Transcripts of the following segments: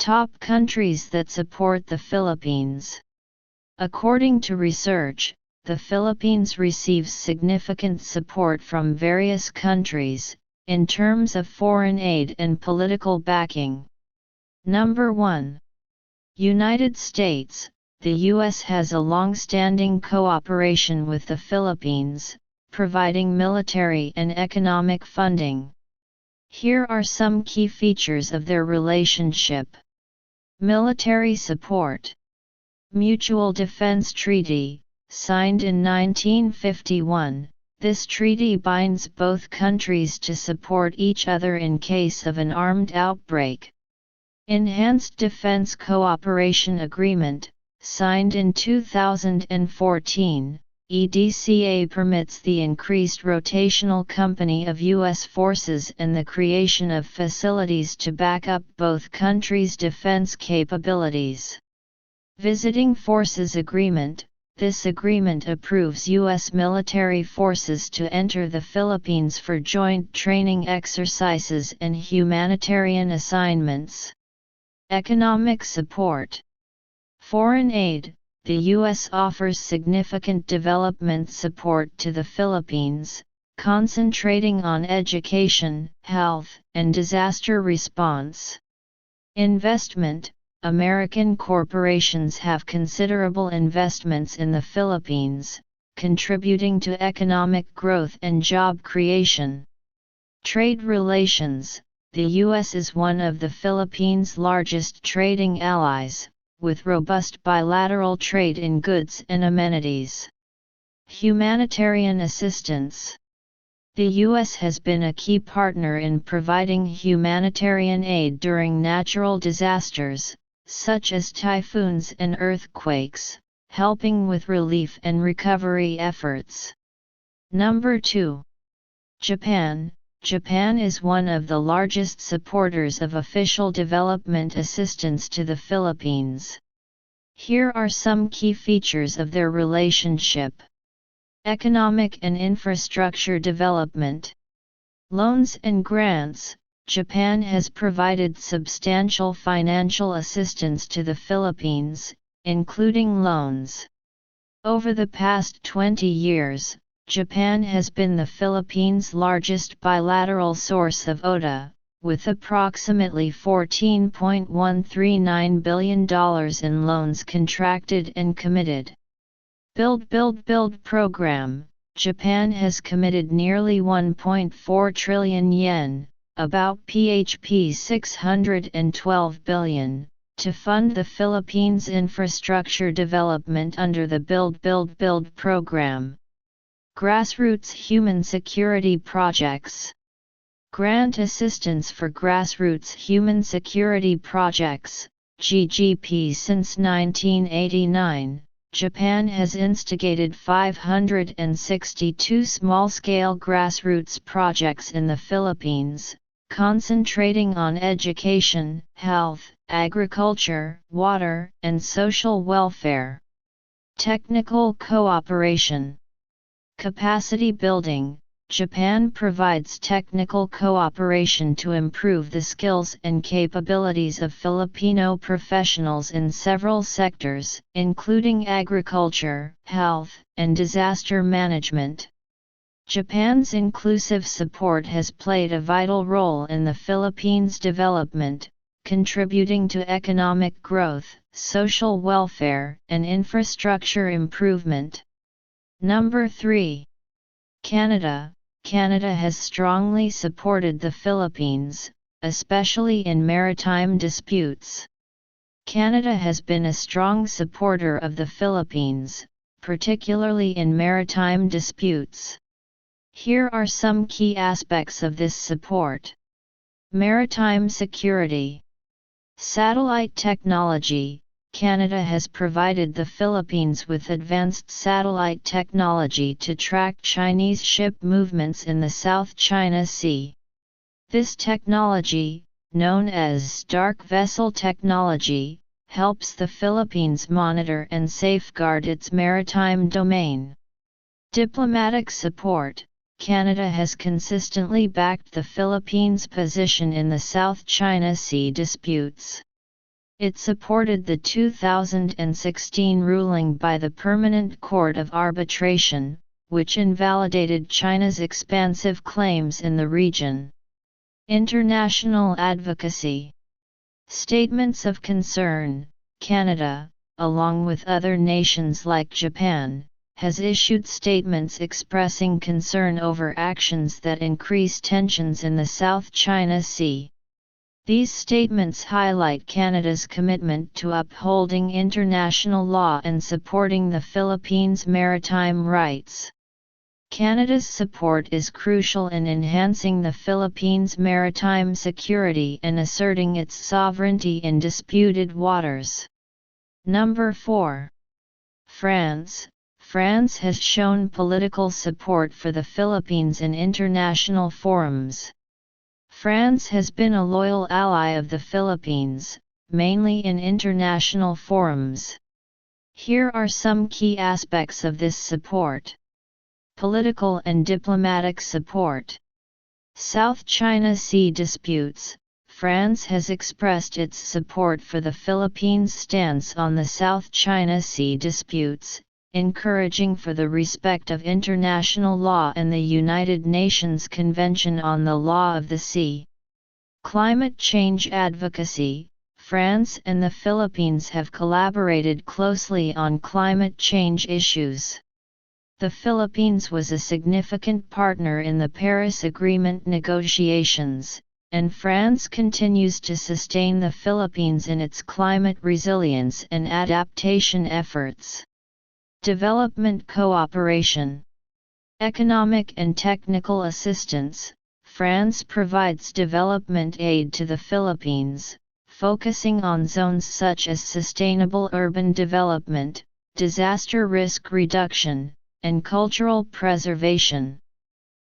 Top countries that support the Philippines. According to research, the Philippines receives significant support from various countries, in terms of foreign aid and political backing. Number 1. United States. The U.S. has a long-standing cooperation with the Philippines, providing military and economic funding. Here are some key features of their relationship. Military support. Mutual Defense Treaty, signed in 1951, this treaty binds both countries to support each other in case of an armed outbreak. Enhanced Defense Cooperation Agreement, signed in 2014, EDCA permits the increased rotational company of U.S. forces and the creation of facilities to back up both countries' defense capabilities. Visiting Forces Agreement. This agreement approves U.S. military forces to enter the Philippines for joint training exercises and humanitarian assignments. Economic support. Foreign aid. The U.S. offers significant development support to the Philippines, concentrating on education, health, and disaster response. Investment. American corporations have considerable investments in the Philippines, contributing to economic growth and job creation. Trade relations. The U.S. is one of the Philippines' largest trading allies, with robust bilateral trade in goods and amenities. Humanitarian assistance. The U.S. has been a key partner in providing humanitarian aid during natural disasters, such as typhoons and earthquakes, helping with relief and recovery efforts. Number 2. Japan. Japan is one of the largest supporters of official development assistance to the Philippines. Here are some key features of their relationship. Economic and infrastructure development. Loans and grants. Japan has provided substantial financial assistance to the Philippines, including loans. Over the past 20 years, Japan has been the Philippines' largest bilateral source of ODA, with approximately $14.139 billion in loans contracted and committed. Build Program. Japan has committed nearly 1.4 trillion yen, about PHP 612 billion, to fund the Philippines' infrastructure development under the Build program. Grassroots human security projects. Grant assistance for grassroots human security projects, GGP. Since 1989, Japan has instigated 562 small-scale grassroots projects in the Philippines, concentrating on education, health, agriculture, water, and social welfare. Technical cooperation. Capacity building. Japan provides technical cooperation to improve the skills and capabilities of Filipino professionals in several sectors, including agriculture, health, and disaster management. Japan's inclusive support has played a vital role in the Philippines' development, contributing to economic growth, social welfare, and infrastructure improvement. Number 3. Canada. Canada has strongly supported the Philippines, especially in maritime disputes. Canada has been a strong supporter of the Philippines, particularly in maritime disputes. Here are some key aspects of this support. Maritime security. Satellite technology. Canada has provided the Philippines with advanced satellite technology to track Chinese ship movements in the South China Sea. This technology, known as dark vessel technology, helps the Philippines monitor and safeguard its maritime domain. Diplomatic support. Canada has consistently backed the Philippines' position in the South China Sea disputes. It supported the 2016 ruling by the Permanent Court of Arbitration, which invalidated China's expansive claims in the region. International advocacy. Statements of concern. Canada, along with other nations like Japan, has issued statements expressing concern over actions that increase tensions in the South China Sea. These statements highlight Canada's commitment to upholding international law and supporting the Philippines' maritime rights. Canada's support is crucial in enhancing the Philippines' maritime security and asserting its sovereignty in disputed waters. Number 4. France. France has shown political support for the Philippines in international forums. France has been a loyal ally of the Philippines, mainly in international forums. Here are some key aspects of this support. Political and diplomatic support. South China Sea disputes. France has expressed its support for the Philippines' stance on the South China Sea disputes, encouraging for the respect of international law and the United Nations Convention on the Law of the Sea. Climate change advocacy. France and the Philippines have collaborated closely on climate change issues. The Philippines was a significant partner in the Paris Agreement negotiations, and France continues to sustain the Philippines in its climate resilience and adaptation efforts. Development cooperation. Economic and technical assistance. France provides development aid to the Philippines, focusing on zones such as sustainable urban development, disaster risk reduction, and cultural preservation.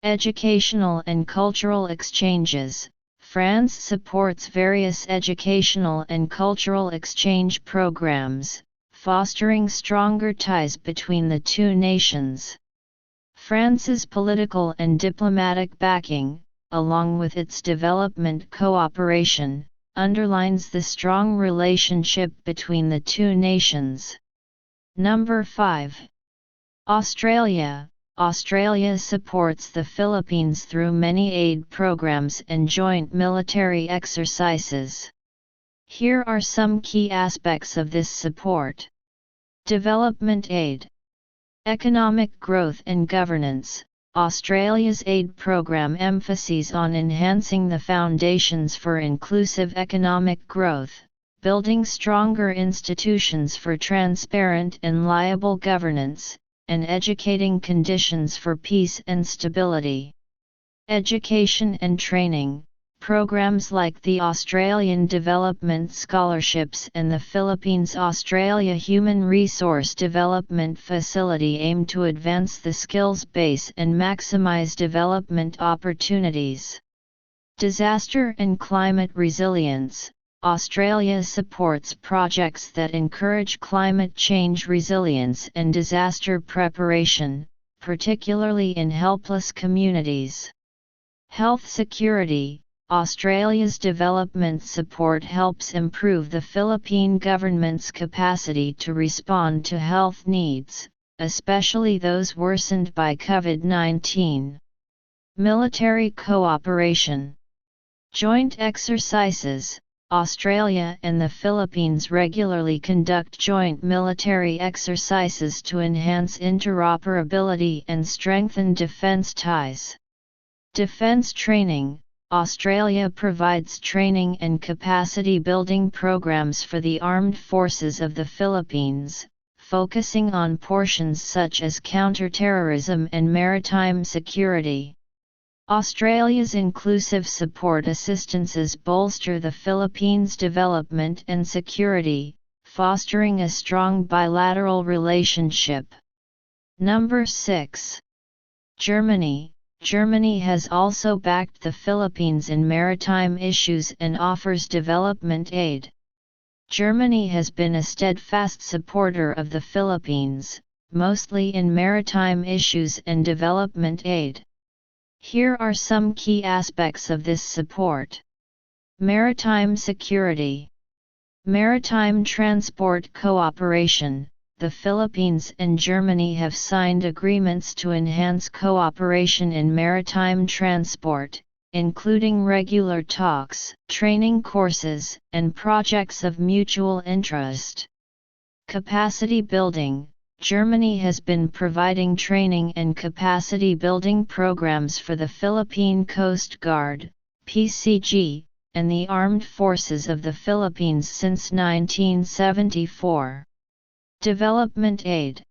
Educational and cultural exchanges. France supports various educational and cultural exchange programs, fostering stronger ties between the two nations. France's political and diplomatic backing, along with its development cooperation, underlines the strong relationship between the two nations. Number 5. Australia. Australia supports the Philippines through many aid programs and joint military exercises. Here are some key aspects of this support. Development aid. Economic growth and governance. Australia's aid program emphasizes on enhancing the foundations for inclusive economic growth, building stronger institutions for transparent and liable governance, and educating conditions for peace and stability. Education and training. Programs like the Australian Development Scholarships and the Philippines-Australia Human Resource Development Facility aim to advance the skills base and maximize development opportunities. Disaster and climate resilience. Australia supports projects that encourage climate change resilience and disaster preparation, particularly in helpless communities. Health security. Australia's development support helps improve the Philippine government's capacity to respond to health needs, especially those worsened by COVID-19. Military cooperation. Joint exercises. Australia and the Philippines regularly conduct joint military exercises to enhance interoperability and strengthen defense ties. Defense training. Australia provides training and capacity-building programs for the armed forces of the Philippines, focusing on portions such as counter-terrorism and maritime security. Australia's inclusive support assistances bolster the Philippines' development and security, fostering a strong bilateral relationship. Number 6. Germany. Germany has also backed the Philippines in maritime issues and offers development aid. Germany has been a steadfast supporter of the Philippines, mostly in maritime issues and development aid. Here are some key aspects of this support. Maritime security. Maritime transport cooperation. The Philippines and Germany have signed agreements to enhance cooperation in maritime transport, including regular talks, training courses, and projects of mutual interest. Capacity building. Germany has been providing training and capacity building programs for the Philippine Coast Guard, PCG, and the Armed Forces of the Philippines since 1974. Development aid.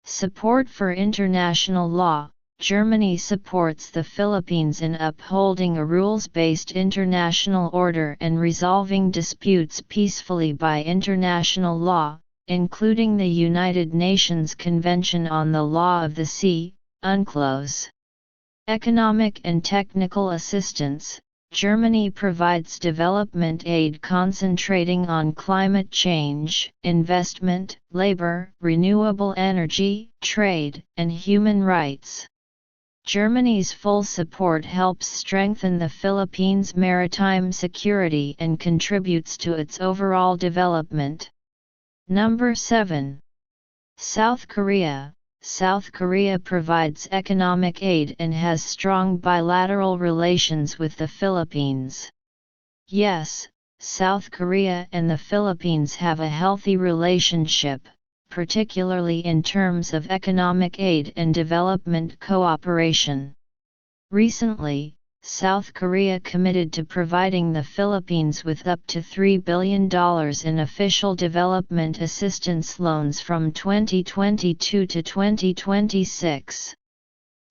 Support for international law. Germany supports the Philippines in upholding a rules-based international order and resolving disputes peacefully by international law, including the United Nations Convention on the Law of the Sea, UNCLOS. Economic and technical assistance. Germany provides development aid concentrating on climate change, investment, labor, renewable energy, trade, and human rights. Germany's full support helps strengthen the Philippines' maritime security and contributes to its overall development. Number 7. South Korea. South Korea provides economic aid and has strong bilateral relations with the Philippines. Yes, South Korea and the Philippines have a healthy relationship, particularly in terms of economic aid and development cooperation. Recently, South Korea committed to providing the Philippines with up to $3 billion in official development assistance loans from 2022 to 2026.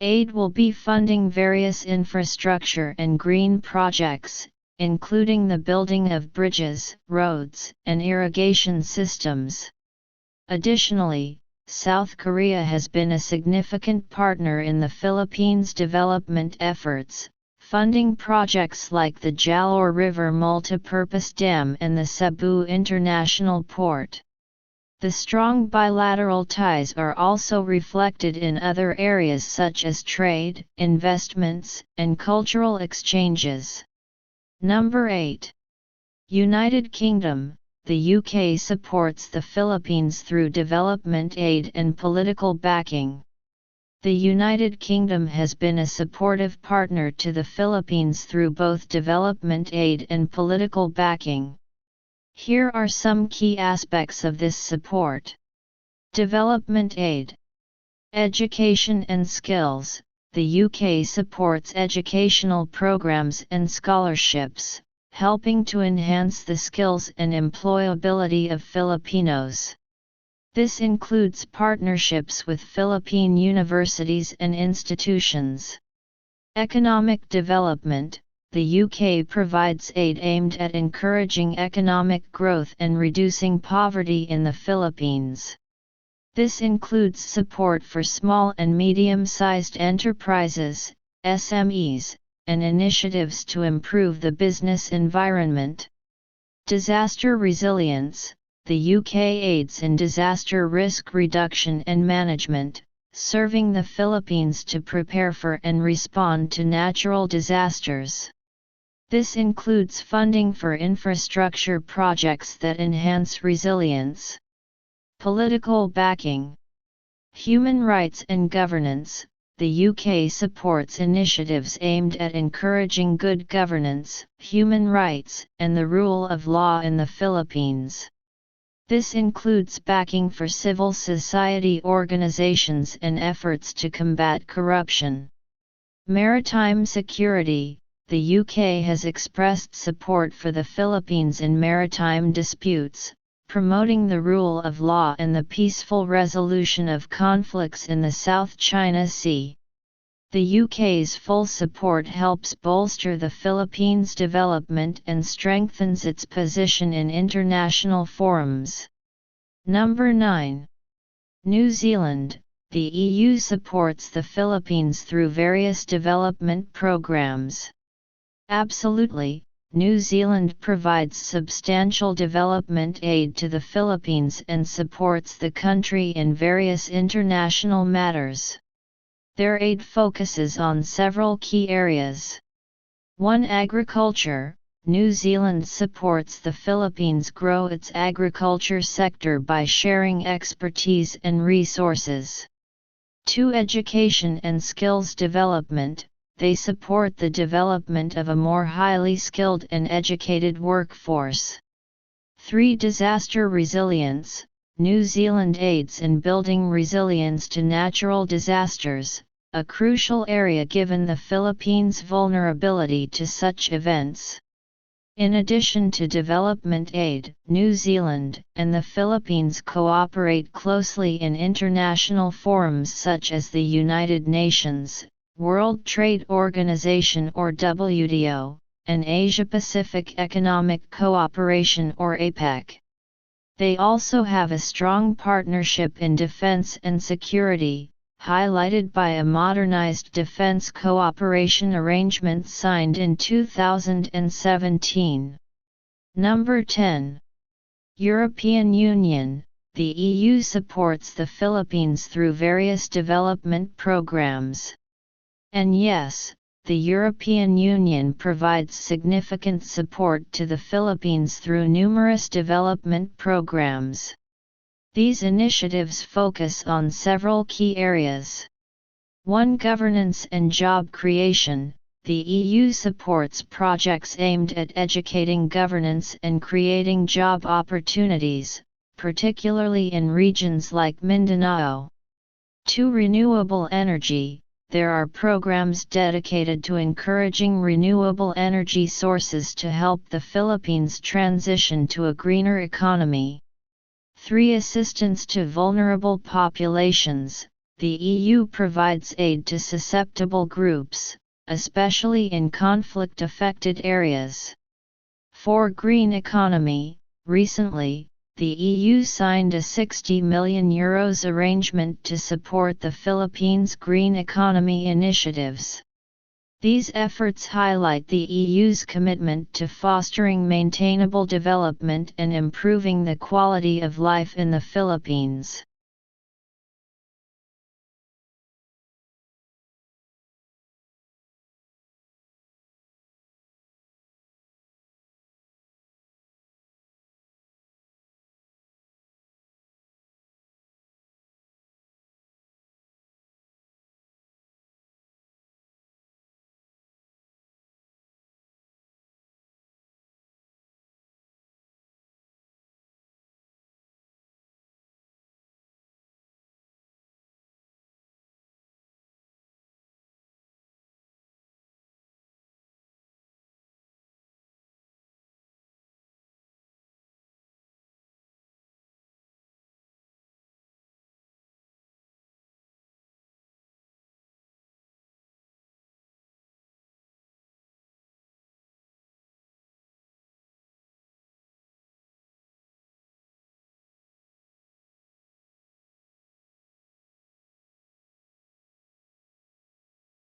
Aid will be funding various infrastructure and green projects, including the building of bridges, roads, and irrigation systems. Additionally, South Korea has been a significant partner in the Philippines' development efforts, funding projects like the Jalor River Multipurpose Dam and the Cebu International Port. The strong bilateral ties are also reflected in other areas such as trade, investments, and cultural exchanges. Number 8. United Kingdom. The UK supports the Philippines through development aid and political backing. The United Kingdom has been a supportive partner to the Philippines through both development aid and political backing. Here are some key aspects of this support. Development aid. Education and skills. The UK supports educational programs and scholarships, helping to enhance the skills and employability of Filipinos. This includes partnerships with Philippine universities and institutions. Economic development. The UK provides aid aimed at encouraging economic growth and reducing poverty in the Philippines. This includes support for small and medium-sized enterprises, SMEs, and initiatives to improve the business environment. Disaster resilience. The UK aids in disaster risk reduction and management, serving the Philippines to prepare for and respond to natural disasters. This includes funding for infrastructure projects that enhance resilience. Political backing. Human rights and governance. The UK supports initiatives aimed at encouraging good governance, human rights, and the rule of law in the Philippines. This includes backing for civil society organizations and efforts to combat corruption. Maritime security. The UK has expressed support for the Philippines in maritime disputes, promoting the rule of law and the peaceful resolution of conflicts in the South China Sea. The UK's full support helps bolster the Philippines' development and strengthens its position in international forums. Number 9. New Zealand. The EU supports the Philippines through various development programs. Absolutely, New Zealand provides substantial development aid to the Philippines and supports the country in various international matters. Their aid focuses on several key areas. 1. Agriculture. New Zealand supports the Philippines grow its agriculture sector by sharing expertise and resources. 2. Education and skills development. They support the development of a more highly skilled and educated workforce. 3. Disaster resilience. New Zealand aids in building resilience to natural disasters, a crucial area given the Philippines' vulnerability to such events. In addition to development aid, New Zealand and the Philippines cooperate closely in international forums such as the United Nations, World Trade Organization or WTO, and Asia-Pacific Economic Cooperation or APEC. They also have a strong partnership in defense and security, highlighted by a modernized defense cooperation arrangement signed in 2017. Number 10. European Union. The EU supports the Philippines through various development programs. And yes, the European Union provides significant support to the Philippines through numerous development programs. These initiatives focus on several key areas. 1. Governance and job creation. The EU supports projects aimed at educating governance and creating job opportunities, particularly in regions like Mindanao. 2. Renewable energy. There are programs dedicated to encouraging renewable energy sources to help the Philippines transition to a greener economy. 3. Assistance to vulnerable populations. The EU provides aid to susceptible groups, especially in conflict-affected areas. 4. Green economy. Recently, the EU signed a €60 million arrangement to support the Philippines' green economy initiatives. These efforts highlight the EU's commitment to fostering maintainable development and improving the quality of life in the Philippines.